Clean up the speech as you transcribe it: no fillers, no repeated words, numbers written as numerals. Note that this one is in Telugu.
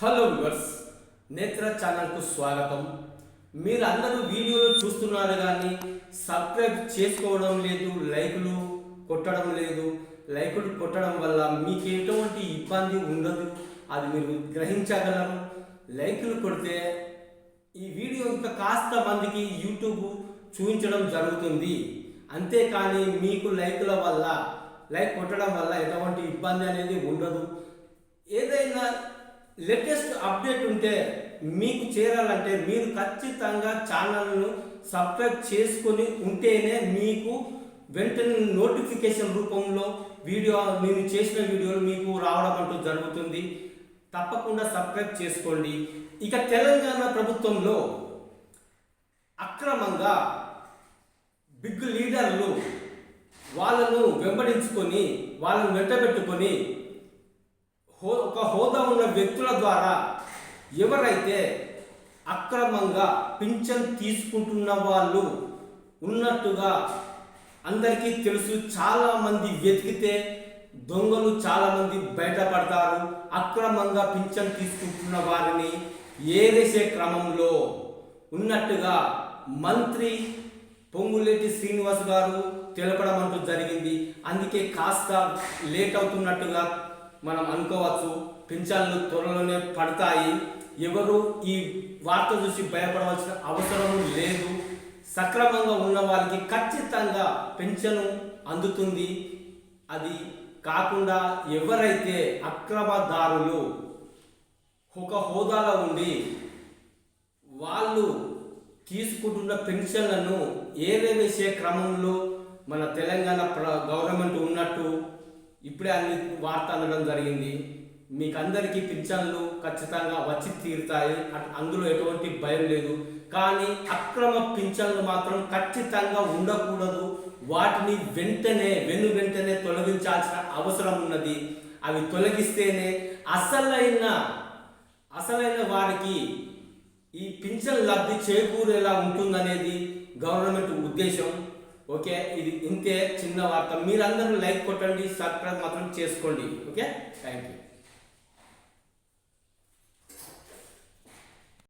హలో వ్యూవర్స్, నేత్ర ఛానల్కు స్వాగతం. మీరందరూ వీడియోలు చూస్తున్నారు కానీ సబ్స్క్రైబ్ చేసుకోవడం లేదు, లైకులు కొట్టడం లేదు. లైకులు కొట్టడం వల్ల మీకు ఎటువంటి ఇబ్బంది ఉండదు, అది మీరు గ్రహించగలరు. లైకులు కొడితే ఈ వీడియో ఇంకా కాస్త మందికి యూట్యూబ్ చూపించడం జరుగుతుంది. అంతేకాని మీకు లైక్ కొట్టడం వల్ల ఎటువంటి ఇబ్బంది అనేది ఉండదు. ఏదైనా లేటెస్ట్ అప్డేట్ ఉంటే మీకు చేరాలంటే మీరు ఖచ్చితంగా ఛానల్ను సబ్స్క్రైబ్ చేసుకొని ఉంటేనే మీకు వెంటనే నోటిఫికేషన్ రూపంలో నేను చేసిన వీడియోలు మీకు రావడం అంటూ జరుగుతుంది. తప్పకుండా సబ్స్క్రైబ్ చేసుకోండి. ఇక తెలంగాణ ప్రభుత్వంలో అక్రమంగా బిగ్ లీడర్లు వాళ్ళను వెంబడించుకొని వాళ్ళను వెంటబెట్టుకొని ఒక హోదా ఉన్న వ్యక్తుల ద్వారా ఎవరైతే అక్రమంగా పింఛన్ తీసుకుంటున్న వాళ్ళు ఉన్నట్టుగా అందరికీ తెలుసు. చాలామంది వెతికితే దొంగలు చాలామంది బయటపడతారు. అక్రమంగా పింఛన్ తీసుకుంటున్న వారిని ఏరేసే క్రమంలో ఉన్నట్టుగా మంత్రి పొంగులేటి శ్రీనివాస్ గారు తెలపడం అంటూ జరిగింది. అందుకే కాస్త లేట్ అవుతున్నట్టుగా మనం అనుకోవచ్చు. పింఛన్లు త్వరలోనే పడతాయి. ఎవరు ఈ వార్త చూసి భయపడవలసిన అవసరం లేదు. సక్రమంగా ఉన్న వాళ్ళకి ఖచ్చితంగా పింఛను అందుతుంది. అది కాకుండా ఎవరైతే అక్రమదారులు ఒక హోదాలో ఉండి వాళ్ళు తీసుకుంటున్న పెన్షన్లను ఏరేవేసే క్రమంలో మన తెలంగాణ గవర్నమెంట్ ఉన్నట్టు ఇప్పుడే అన్ని వార్త అనడం జరిగింది. మీకు అందరికీ పింఛన్లు ఖచ్చితంగా వచ్చి తీరుతాయి, అందులో ఎటువంటి భయం లేదు. కానీ అక్రమ పింఛన్లు మాత్రం ఖచ్చితంగా ఉండకూడదు. వాటిని వెంటనే తొలగించాల్సిన అవసరం ఉన్నది. అవి తొలగిస్తేనే అసలైన వారికి ఈ పింఛన్ లబ్ధి చేకూరేలా ఉంటుందనేది గవర్నమెంట్ ఉద్దేశం. ఓకే, ఇది ఇంతే చిన్న వార్త. మీరందరూ లైక్ కొట్టండి, సబ్స్క్రైబ్ మాత్రం చేసుకోండి. Okay, thank you.